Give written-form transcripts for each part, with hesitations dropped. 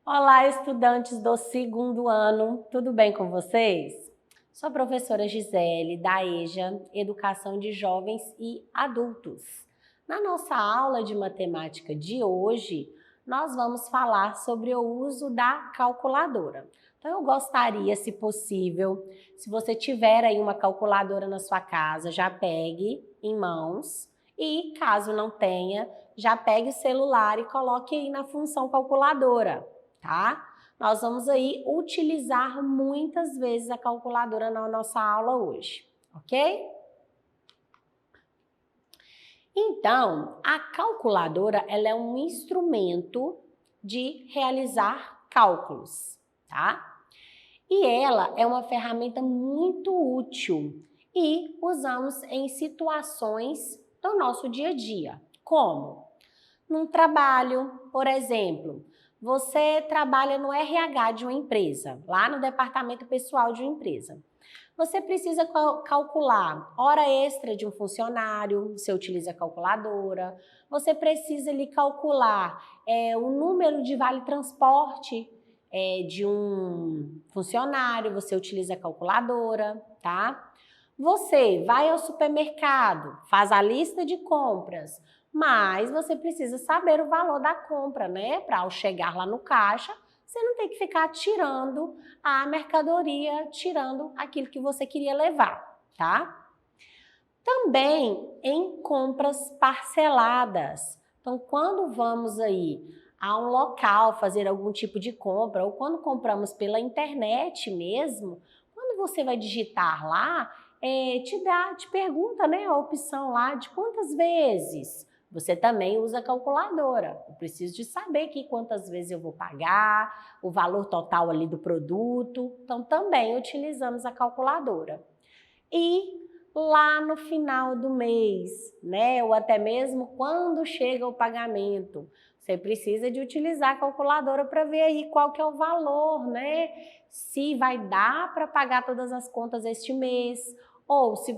Olá, estudantes do segundo ano, tudo bem com vocês? Sou a professora Gisele, da EJA, Educação de Jovens e Adultos. Na nossa aula de matemática de hoje, nós vamos falar sobre o uso da calculadora. Então, eu gostaria, se possível, se você tiver aí uma calculadora na sua casa, já pegue em mãos e, caso não tenha, já pegue o celular e coloque aí na função calculadora. Tá? Nós vamos aí utilizar muitas vezes a calculadora na nossa aula hoje, ok? Então, a calculadora, ela é um instrumento de realizar cálculos, tá? E ela é uma ferramenta muito útil e usamos em situações do nosso dia a dia. Como? Num trabalho, por exemplo, você trabalha no RH de uma empresa, lá no departamento pessoal de uma empresa. Você precisa calcular hora extra de um funcionário, você utiliza a calculadora. Você precisa ali calcular o número de vale transporte de um funcionário, você utiliza a calculadora, tá? Você vai ao supermercado, faz a lista de compras, mas você precisa saber o valor da compra, né? Para ao chegar lá no caixa, você não tem que ficar tirando a mercadoria, tirando aquilo que você queria levar, tá? Também em compras parceladas. Então, quando vamos aí a um local fazer algum tipo de compra, ou quando compramos pela internet mesmo, quando você vai digitar lá, te pergunta, né, a opção lá de quantas vezes. Você também usa a calculadora. Eu preciso de saber aqui quantas vezes eu vou pagar, o valor total ali do produto. Então, também utilizamos a calculadora. E lá no final do mês, né? Ou até mesmo quando chega o pagamento, você precisa de utilizar a calculadora para ver aí qual que é o valor, né? Se vai dar para pagar todas as contas este mês, ou se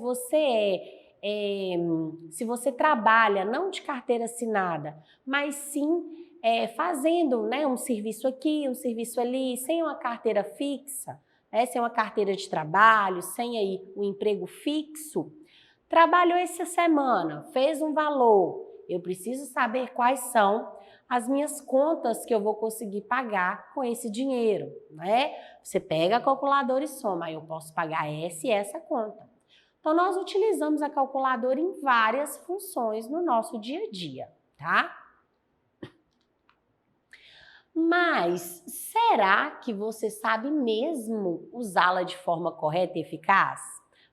você trabalha não de carteira assinada, mas sim fazendo, né, um serviço aqui, um serviço ali, sem uma carteira fixa, sem uma carteira de trabalho, sem aí o emprego fixo, trabalhou essa semana, fez um valor, eu preciso saber quais são as minhas contas que eu vou conseguir pagar com esse dinheiro, né? Você pega a calculadora e soma, eu posso pagar essa e essa conta. Então, nós utilizamos a calculadora em várias funções no nosso dia a dia, tá? Mas será que você sabe mesmo usá-la de forma correta e eficaz?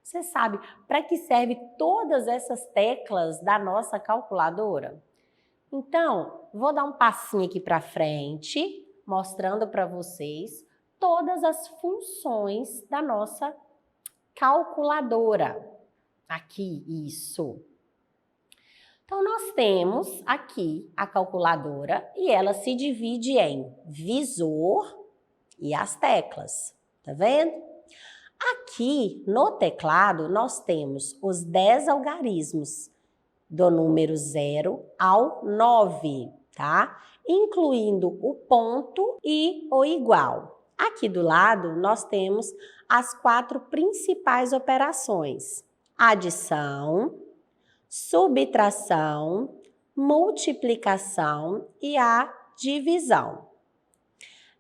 Você sabe para que serve todas essas teclas da nossa calculadora? Então, vou dar um passinho aqui para frente, mostrando para vocês todas as funções da nossa calculadora. Aqui, isso. Então, nós temos aqui a calculadora e ela se divide em visor e as teclas, tá vendo? Aqui no teclado nós temos os 10 algarismos do número 0 ao 9, tá? Incluindo o ponto e o igual. Aqui do lado nós temos as 4 principais operações: adição, subtração, multiplicação e a divisão.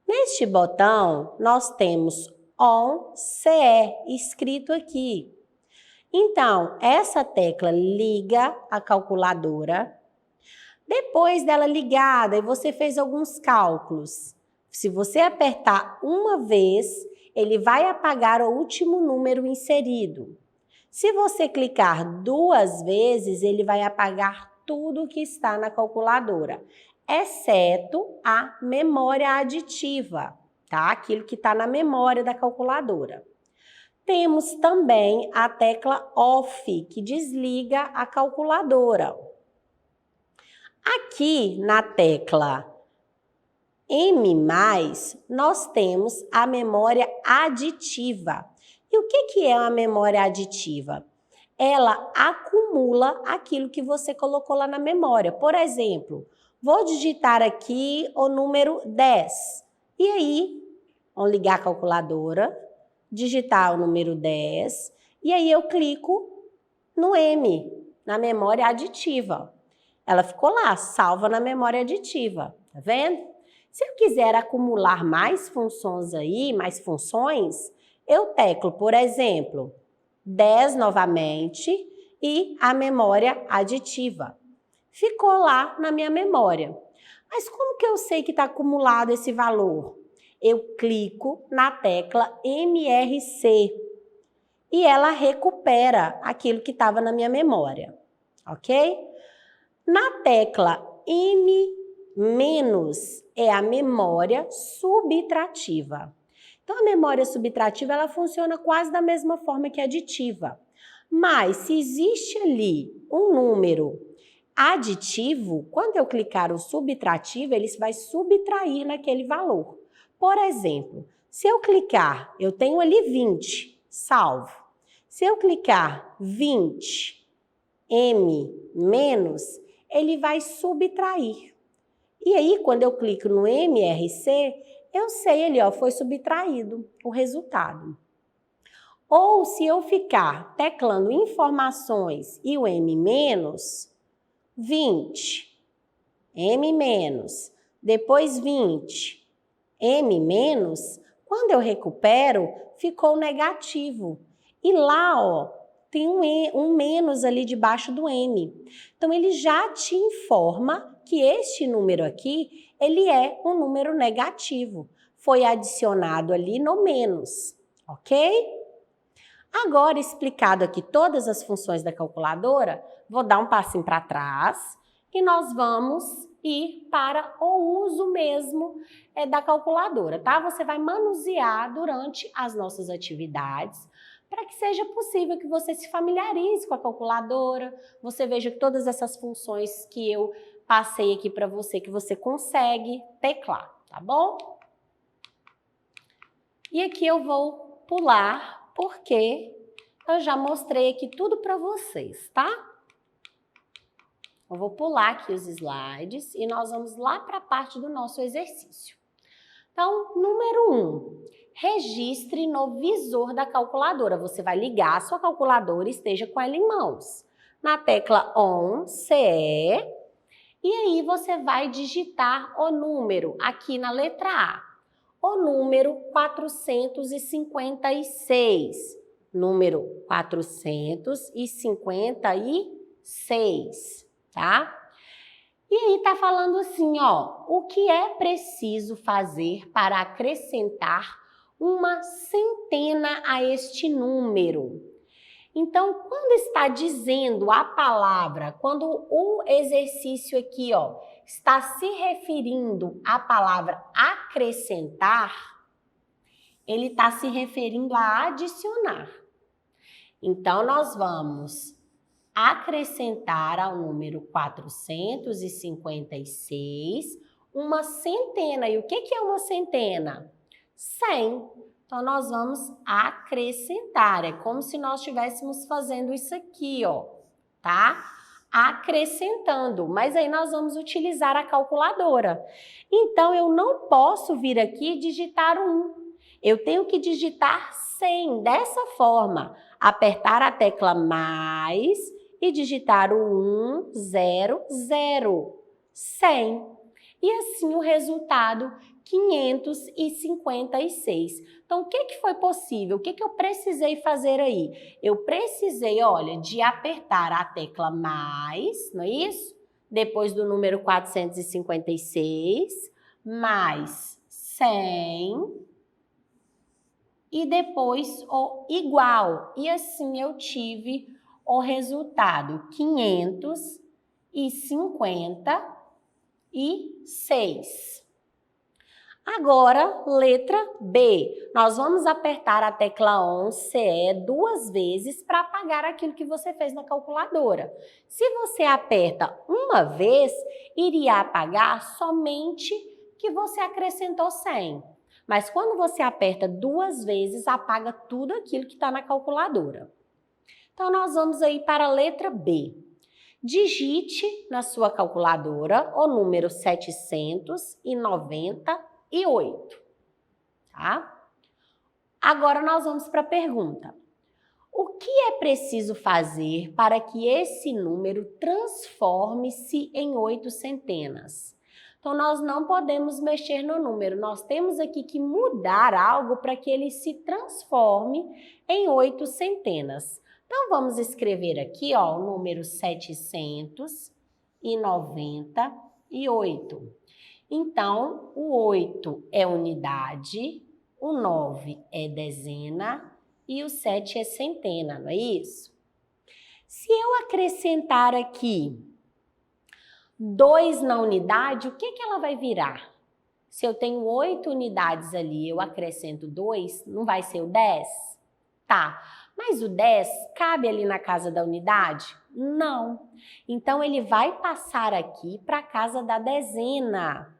Neste botão, nós temos ON-CE escrito aqui. Então, essa tecla liga a calculadora. Depois dela ligada, e você fez alguns cálculos. Se você apertar uma vez, ele vai apagar o último número inserido. Se você clicar 2 vezes, ele vai apagar tudo que está na calculadora, exceto a memória aditiva, tá? Aquilo que está na memória da calculadora. Temos também a tecla OFF, que desliga a calculadora. Aqui na tecla M+, nós temos a memória aditiva. E o que é a memória aditiva? Ela acumula aquilo que você colocou lá na memória. Por exemplo, vou digitar aqui o número 10. E aí, vamos ligar a calculadora, digitar o número 10, e aí eu clico no M, na memória aditiva. Ela ficou lá, salva na memória aditiva, tá vendo? Se eu quiser acumular mais funções aí, mais funções, eu teclo, por exemplo, 10 novamente e a memória aditiva. Ficou lá na minha memória. Mas como que eu sei que está acumulado esse valor? Eu clico na tecla MRC e ela recupera aquilo que estava na minha memória, ok? Na tecla M- é a memória subtrativa. Então, a memória subtrativa ela funciona quase da mesma forma que a aditiva. Mas, se existe ali um número aditivo, quando eu clicar o subtrativo, ele vai subtrair naquele valor. Por exemplo, se eu clicar, eu tenho ali 20, salvo. Se eu clicar 20, M-, ele vai subtrair. E aí, quando eu clico no MRC, eu sei ali, ó, foi subtraído o resultado. Ou se eu ficar teclando informações e o M-, 20, M-, depois 20, M-, quando eu recupero, ficou negativo. E lá, ó, tem um menos ali debaixo do M. Então, ele já te informa que este número aqui, ele é um número negativo. Foi adicionado ali no menos, ok? Agora, explicado aqui todas as funções da calculadora, vou dar um passinho para trás e nós vamos ir para o uso mesmo da calculadora, tá? Você vai manusear durante as nossas atividades para que seja possível que você se familiarize com a calculadora, você veja todas essas funções que eu passei aqui para você, que você consegue teclar, tá bom? E aqui eu vou pular, porque eu já mostrei aqui tudo para vocês, tá? Eu vou pular aqui os slides e nós vamos lá para a parte do nosso exercício. Então, número 1, registre no visor da calculadora. Você vai ligar a sua calculadora e esteja com ela em mãos. Na tecla ON, CE, e aí você vai digitar o número aqui na letra A. O número 456. Número 456, tá? E aí tá falando assim, ó, o que é preciso fazer para acrescentar uma centena a este número? Então, quando está dizendo a palavra, quando o exercício aqui, ó, está se referindo à palavra acrescentar, ele está se referindo a adicionar. Então, nós vamos acrescentar ao número 456 uma centena. E o que é uma centena? 100. Então, nós vamos acrescentar. É como se nós estivéssemos fazendo isso aqui, ó, tá? Acrescentando. Mas aí nós vamos utilizar a calculadora. Então, eu não posso vir aqui e digitar 1. Eu tenho que digitar 100 dessa forma. Apertar a tecla mais e digitar o 100, 100. E assim o resultado 556. Então, o que foi possível? O que eu precisei fazer aí? Eu precisei, olha, de apertar a tecla mais, não é isso? Depois do número 456, mais 100 e depois o igual. E assim eu tive o resultado 556. Agora, letra B. Nós vamos apertar a tecla ON, CE, 2 vezes para apagar aquilo que você fez na calculadora. Se você aperta uma vez, iria apagar somente que você acrescentou 100. Mas quando você aperta 2 vezes, apaga tudo aquilo que está na calculadora. Então, nós vamos aí para a letra B. Digite na sua calculadora o número 798. tá? Agora nós vamos para a pergunta. O que é preciso fazer para que esse número transforme-se em 8 centenas? Então, nós não podemos mexer no número, nós temos aqui que mudar algo para que ele se transforme em 8 centenas. Então, vamos escrever aqui, ó, o número 798. Então, o 8 é unidade, o 9 é dezena e o 7 é centena, não é isso? Se eu acrescentar aqui 2 na unidade, o que ela vai virar? Se eu tenho 8 unidades ali, eu acrescento 2, não vai ser o 10? Tá, mas o 10 cabe ali na casa da unidade? Não. Então, ele vai passar aqui para a casa da dezena,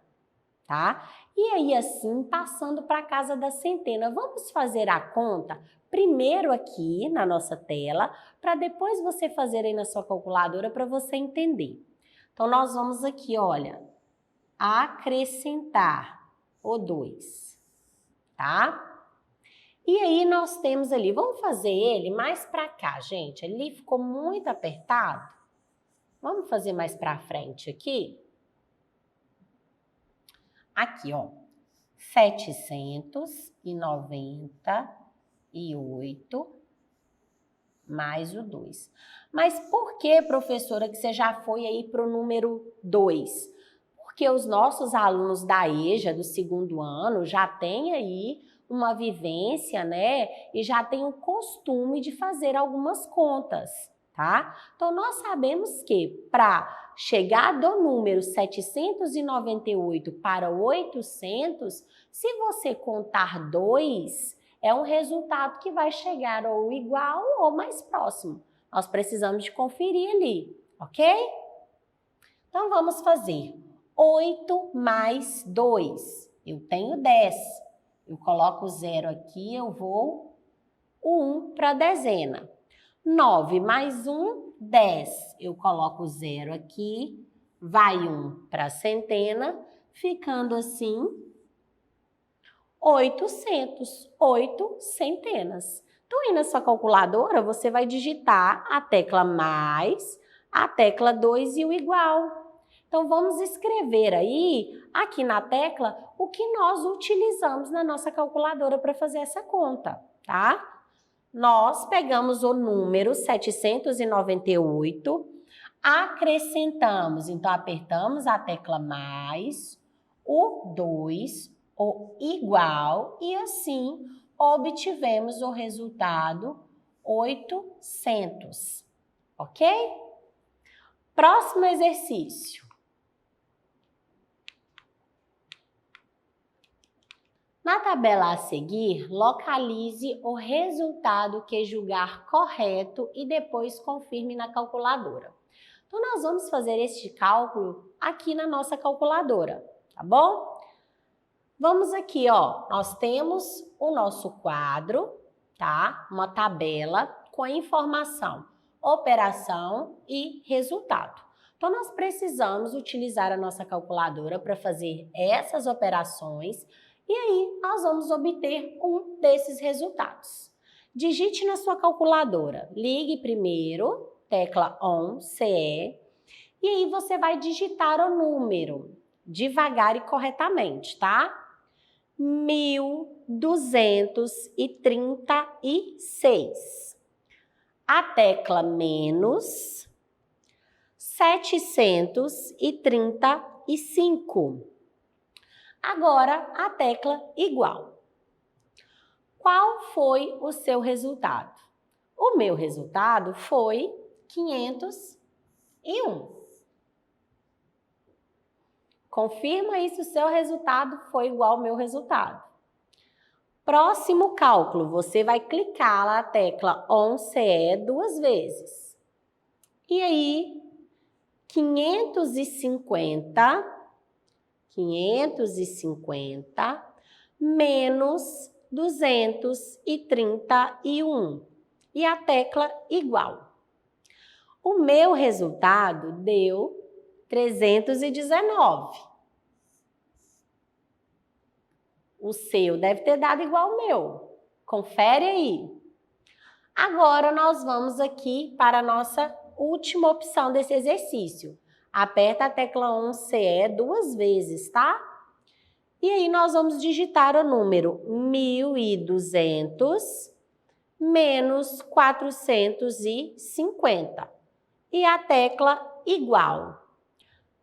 tá? E aí, assim, passando para a casa da centena. Vamos fazer a conta primeiro aqui na nossa tela, para depois você fazer aí na sua calculadora para você entender. Então, nós vamos aqui, olha, acrescentar o 2, tá? E aí, nós temos ali, vamos fazer ele mais para cá, gente. Ali ficou muito apertado. Vamos fazer mais para frente aqui? Aqui, ó, 798 mais o 2. Mas por que, professora, que você já foi aí para o número 2? Porque os nossos alunos da EJA, do segundo ano, já têm aí uma vivência, né? E já têm o costume de fazer algumas contas, tá? Então, nós sabemos que para chegar do número 798 para 800, se você contar 2, é um resultado que vai chegar ou igual ou mais próximo. Nós precisamos de conferir ali, ok? Então, vamos fazer 8 mais 2. Eu tenho 10. Eu coloco o 0 aqui, eu vou o 1 para a dezena. 9 mais 1, 10. Eu coloco o 0 aqui, vai 1 para a centena, ficando assim 800, 8 centenas. Então, aí na sua calculadora, você vai digitar a tecla mais, a tecla 2 e o igual. Então, vamos escrever aí, aqui na tecla, o que nós utilizamos na nossa calculadora para fazer essa conta, tá? Nós pegamos o número 798, acrescentamos, então apertamos a tecla mais, o 2, o igual, e assim obtivemos o resultado 800, ok? Próximo exercício. Na tabela a seguir, localize o resultado que julgar correto e depois confirme na calculadora. Então, nós vamos fazer este cálculo aqui na nossa calculadora, tá bom? Vamos aqui, ó, nós temos o nosso quadro, tá? Uma tabela com a informação, operação e resultado. Então, nós precisamos utilizar a nossa calculadora para fazer essas operações e aí nós vamos obter um desses resultados. Digite na sua calculadora, ligue primeiro, tecla ON, CE, e aí você vai digitar o número, devagar e corretamente, tá? 1.236. A tecla menos 735. Agora, a tecla igual. Qual foi o seu resultado? O meu resultado foi 501. Confirma aí se o seu resultado foi igual ao meu resultado. Próximo cálculo, você vai clicar na tecla ON-CE 2 vezes. E aí, 550 menos 231 e a tecla igual. O meu resultado deu 319. O seu deve ter dado igual ao meu. Confere aí. Agora nós vamos aqui para a nossa última opção desse exercício. Aperta a tecla 11CE 2 vezes, tá? E aí nós vamos digitar o número 1.200 menos 450 e a tecla igual.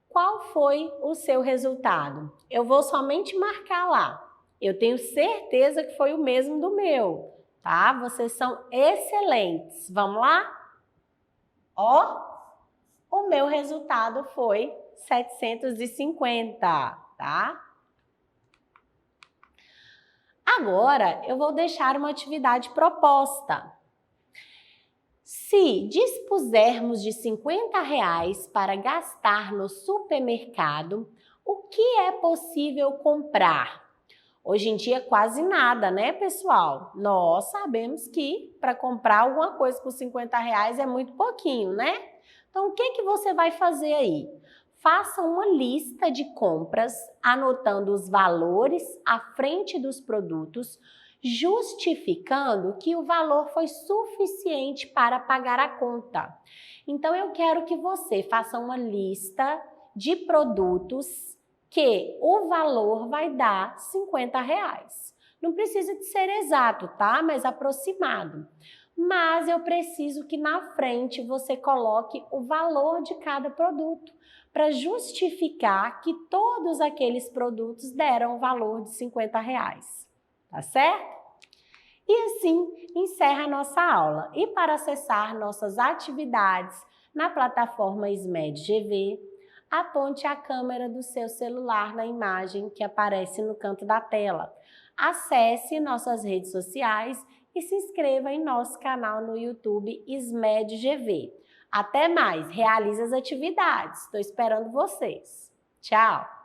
Qual foi o seu resultado? Eu vou somente marcar lá. Eu tenho certeza que foi o mesmo do meu, tá? Vocês são excelentes. Vamos lá? Ó, o meu resultado foi 750, tá? Agora, eu vou deixar uma atividade proposta. Se dispusermos de R$50 para gastar no supermercado, o que é possível comprar? Hoje em dia quase nada, né, pessoal? Nós sabemos que para comprar alguma coisa por R$50 é muito pouquinho, né? Então, o que você vai fazer aí? Faça uma lista de compras, anotando os valores à frente dos produtos, justificando que o valor foi suficiente para pagar a conta. Então, eu quero que você faça uma lista de produtos que o valor vai dar R$50. Não precisa de ser exato, tá? Mas aproximado. Mas eu preciso que na frente você coloque o valor de cada produto para justificar que todos aqueles produtos deram o valor de R$50. Tá certo? E assim encerra a nossa aula. E para acessar nossas atividades na plataforma SMED-GV, aponte a câmera do seu celular na imagem que aparece no canto da tela. Acesse nossas redes sociais e se inscreva em nosso canal no YouTube SMED-GV. Até mais, realize as atividades. Estou esperando vocês. Tchau!